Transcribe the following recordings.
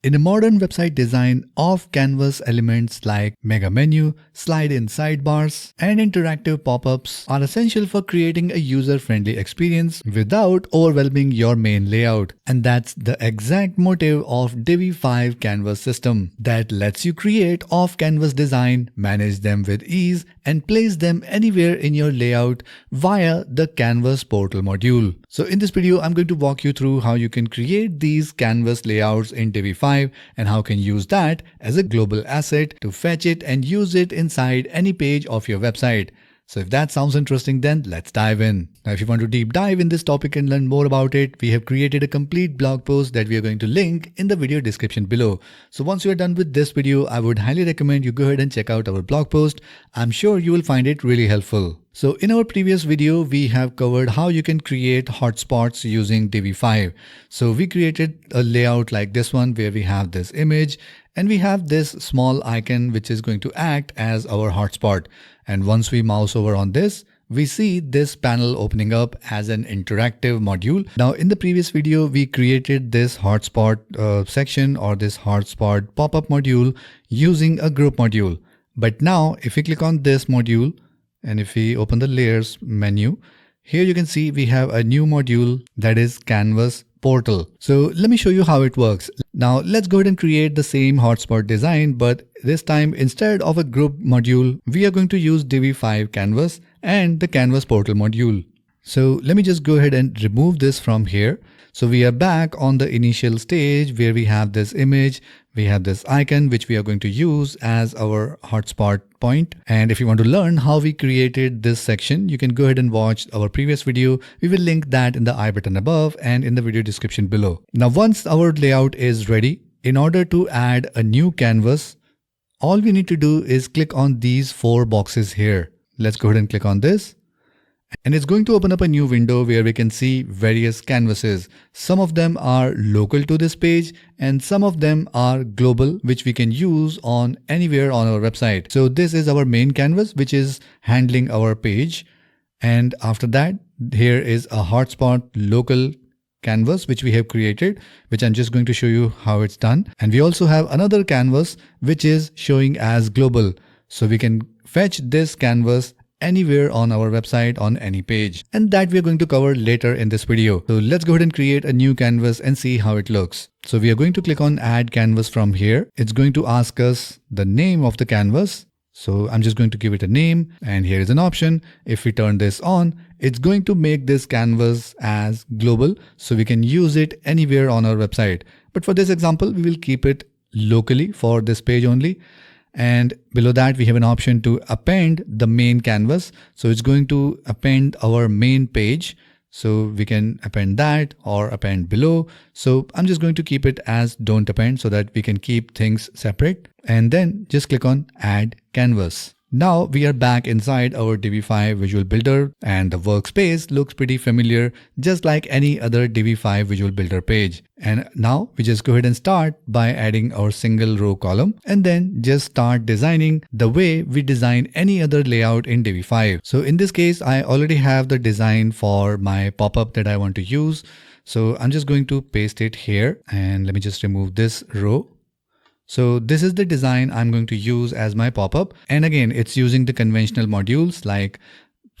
In a modern website design, off-canvas elements like mega menu, slide-in sidebars, and interactive pop-ups are essential for creating a user-friendly experience without overwhelming your main layout. And that's the exact motive of Divi 5 Canvas system that lets you create off-canvas design, manage them with ease, and place them anywhere in your layout via the Canvas portal module. So in this video, I'm going to walk you through how you can create these canvas layouts in Divi 5 and how you can use that as a global asset to fetch it and use it inside any page of your website. So if that sounds interesting, then let's dive in. Now, if you want to deep dive in this topic and learn more about it, we have created a complete blog post that we are going to link in the video description below. So once you are done with this video, I would highly recommend you go ahead and check out our blog post. I'm sure you will find it really helpful. So in our previous video, we have covered how you can create hotspots using Divi 5. So we created a layout like this one where we have this image and we have this small icon which is going to act as our hotspot. And once we mouse over on this, we see this panel opening up as an interactive module. Now in the previous video, we created this hotspot section or this hotspot pop-up module using a group module. But now if we click on this module, and if we open the layers menu, here you can see we have a new module that is Canvas Portal. So let me show you how it works. Now let's go ahead and create the same hotspot design, but this time instead of a group module, we are going to use Divi 5 Canvas and the Canvas Portal module. So let me just go ahead and remove this from here. So we are back on the initial stage where we have this image, we have this icon which we are going to use as our hotspot point. And if you want to learn how we created this section, you can go ahead and watch our previous video. We will link that in the I button above and in the video description below. Now once our layout is ready, in order to add a new canvas, all we need to do is click on these 4 boxes here. Let's go ahead and click on this. And it's going to open up a new window where we can see various canvases. Some of them are local to this page and some of them are global, which we can use on anywhere on our website. So this is our main canvas, which is handling our page. And after that, here is a hotspot local canvas, which we have created, which I'm just going to show you how it's done. And we also have another canvas, which is showing as global. So we can fetch this canvas anywhere on our website on any page, and that we are going to cover later in this video. So let's go ahead and create a new canvas and see how it looks. So we are going to click on add canvas from here. It's going to ask us the name of the canvas. So I'm just going to give it a name, and here is an option. If we turn this on, it's going to make this canvas as global, so we can use it anywhere on our website. But for this example, we will keep it locally for this page only. And below that, we have an option to append the main canvas. So it's going to append our main page. So we can append that or append below. So I'm just going to keep it as don't append so that we can keep things separate. And then just click on add canvas. Now we are back inside our Divi 5 visual builder and the workspace looks pretty familiar, just like any other Divi 5 visual builder page. And now we just go ahead and start by adding our single row column and then just start designing the way we design any other layout in Divi 5. So in this case, I already have the design for my pop-up that I want to use. So I'm just going to paste it here and let me just remove this row. So this is the design I'm going to use as my pop-up. And again, it's using the conventional modules like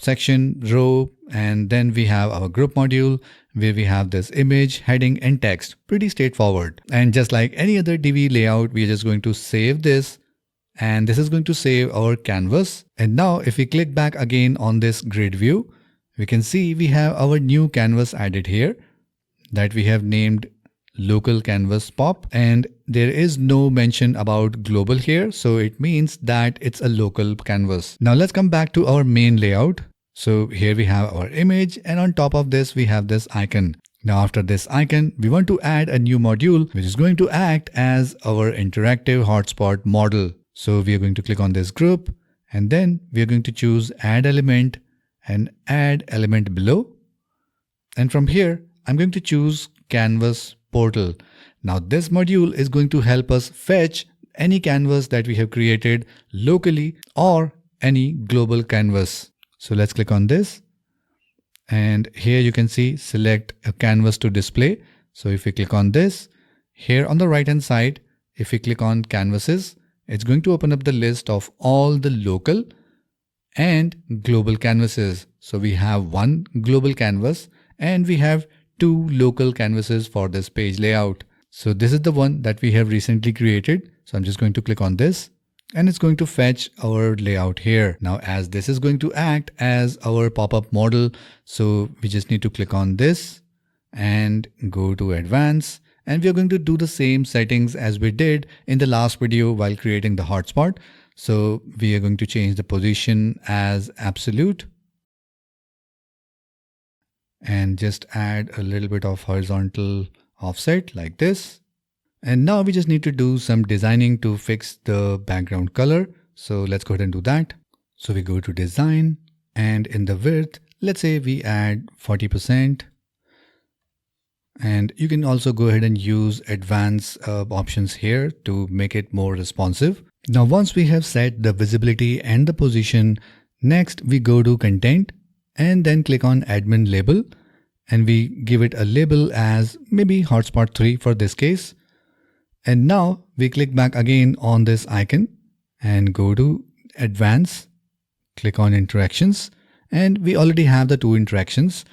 section, row, and then we have our group module where we have this image, heading, and text. Pretty straightforward. And just like any other Divi layout, we're just going to save this. And this is going to save our canvas. And now if we click back again on this grid view, we can see we have our new canvas added here that we have named local canvas pop, and there is no mention about global here, so it means that it's a local canvas. Now let's come back to our main layout. So here we have our image, and on top of this we have this icon. Now after this icon, we want to add a new module which is going to act as our interactive hotspot model. So we are going to click on this group and then we are going to choose add element and add element below. And from here, I'm going to choose canvas portal. Now this module is going to help us fetch any canvas that we have created locally or any global canvas. So let's click on this. And here you can see select a canvas to display. So if we click on this, here on the right hand side, if we click on canvases, it's going to open up the list of all the local and global canvases. So we have one global canvas and we have two local canvases for this page layout. So this is the one that we have recently created. So I'm just going to click on this and it's going to fetch our layout here. Now, as this is going to act as our pop-up model, so we just need to click on this and go to advanced. And we are going to do the same settings as we did in the last video while creating the hotspot. So we are going to change the position as absolute and just add a little bit of horizontal offset like this. And now we just need to do some designing to fix the background color. So let's go ahead and do that. So we go to design and in the width, let's say we add 40%. And you can also go ahead and use advanced options here to make it more responsive. Now, once we have set the visibility and the position, next we go to content and then click on admin label and we give it a label as maybe hotspot 3 for this case. And now we click back again on this icon and go to advanced, click on interactions, and we already have the two interactions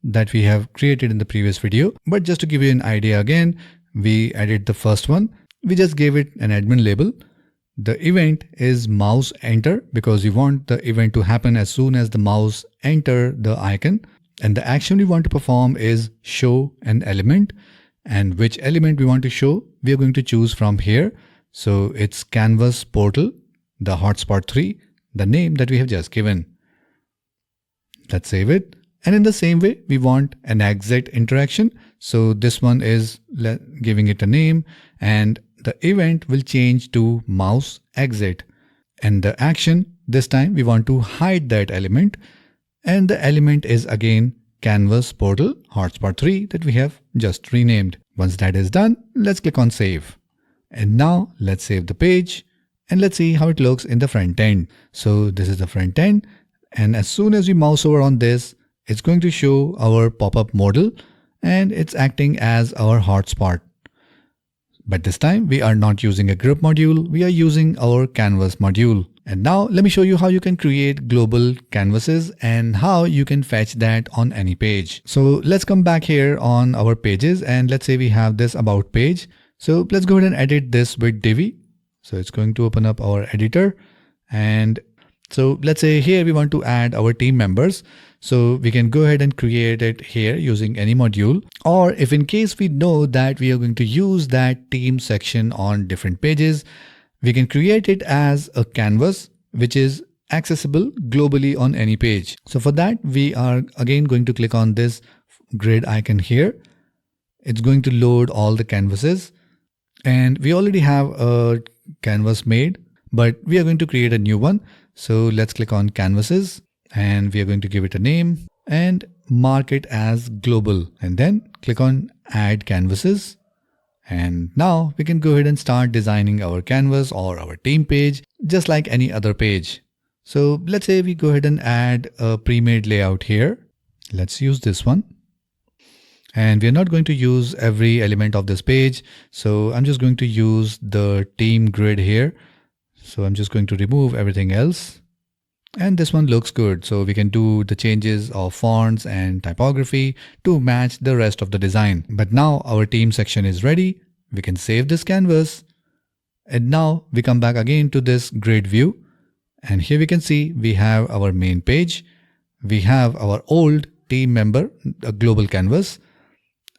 that we have created in the previous video. But just to give you an idea again, we added the first one. We just gave it an admin label. The event is mouse enter because we want the event to happen as soon as the mouse enter the icon. And the action we want to perform is show an element. And which element we want to show, we are going to choose from here. So it's canvas portal, the hotspot 3, the name that we have just given. Let's save it. And in the same way, we want an exit interaction. So this one is giving it a name and the event will change to mouse exit. And the action, this time we want to hide that element. And the element is again canvas portal hotspot 3 that we have just renamed. Once that is done, let's click on save. And now let's save the page and let's see how it looks in the front end. So this is the front end. And as soon as we mouse over on this, it's going to show our pop-up model and it's acting as our hotspot. But this time we are not using a group module, we are using our canvas module. And now let me show you how you can create global canvases and how you can fetch that on any page. So let's come back here on our pages and let's say we have this about page. So let's go ahead and edit this with Divi. So it's going to open up our editor. And so let's say here we want to add our team members. So we can go ahead and create it here using any module. Or if in case we know that we are going to use that team section on different pages, we can create it as a canvas which is accessible globally on any page. So for that, we are again going to click on this grid icon here. It's going to load all the canvases and we already have a canvas made, but we are going to create a new one. So let's click on canvases and we are going to give it a name and mark it as global and then click on add canvases. And now we can go ahead and start designing our canvas or our team page just like any other page. So let's say we go ahead and add a pre-made layout here. Let's use this one. And we are not going to use every element of this page. So I'm just going to use the team grid here. So I'm just going to remove everything else. And this one looks good. So we can do the changes of fonts and typography to match the rest of the design. But now our team section is ready. We can save this canvas. And now we come back again to this grid view. And here we can see we have our main page. We have our old team member, a global canvas.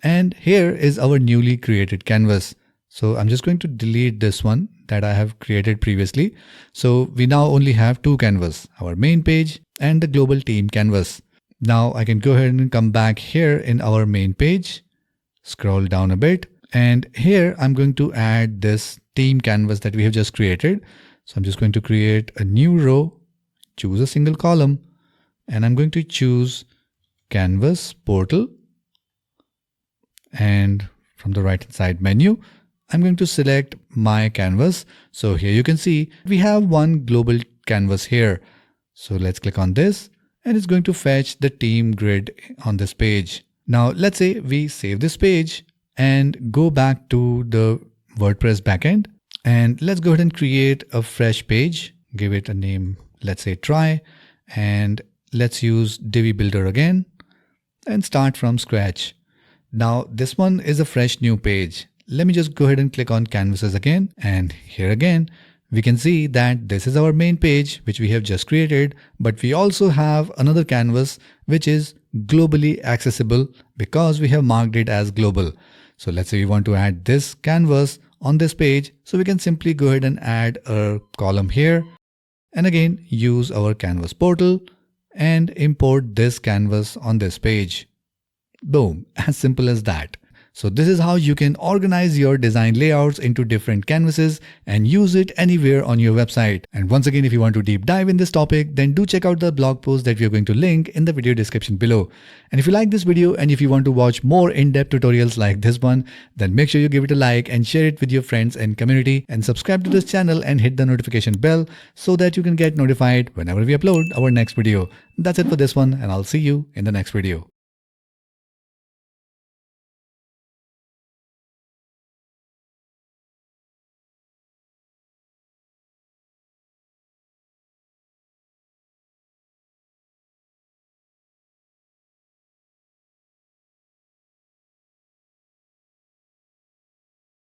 And here is our newly created canvas. So I'm just going to delete this one that I have created previously. So we now only have two canvas, our main page and the global team canvas. Now I can go ahead and come back here in our main page, scroll down a bit, and here I'm going to add this team canvas that we have just created. So I'm just going to create a new row, choose a single column, and I'm going to choose canvas portal. And from the right hand side menu, I'm going to select my canvas. So here you can see we have one global canvas here. So let's click on this and it's going to fetch the team grid on this page. Now let's say we save this page and go back to the WordPress backend. And let's go ahead and create a fresh page. Give it a name, let's say try, and let's use Divi Builder again and start from scratch. Now this one is a fresh new page. Let me just go ahead and click on canvases again, and here again we can see that this is our main page which we have just created, but we also have another canvas which is globally accessible because we have marked it as global. So let's say we want to add this canvas on this page, so we can simply go ahead and add a column here and again use our canvas portal and import this canvas on this page. Boom, as simple as that. So this is how you can organize your design layouts into different canvases and use it anywhere on your website. And once again, if you want to deep dive in this topic, then do check out the blog post that we are going to link in the video description below. And if you like this video and if you want to watch more in-depth tutorials like this one, then make sure you give it a like and share it with your friends and community, and subscribe to this channel and hit the notification bell so that you can get notified whenever we upload our next video. That's it for this one, and I'll see you in the next video.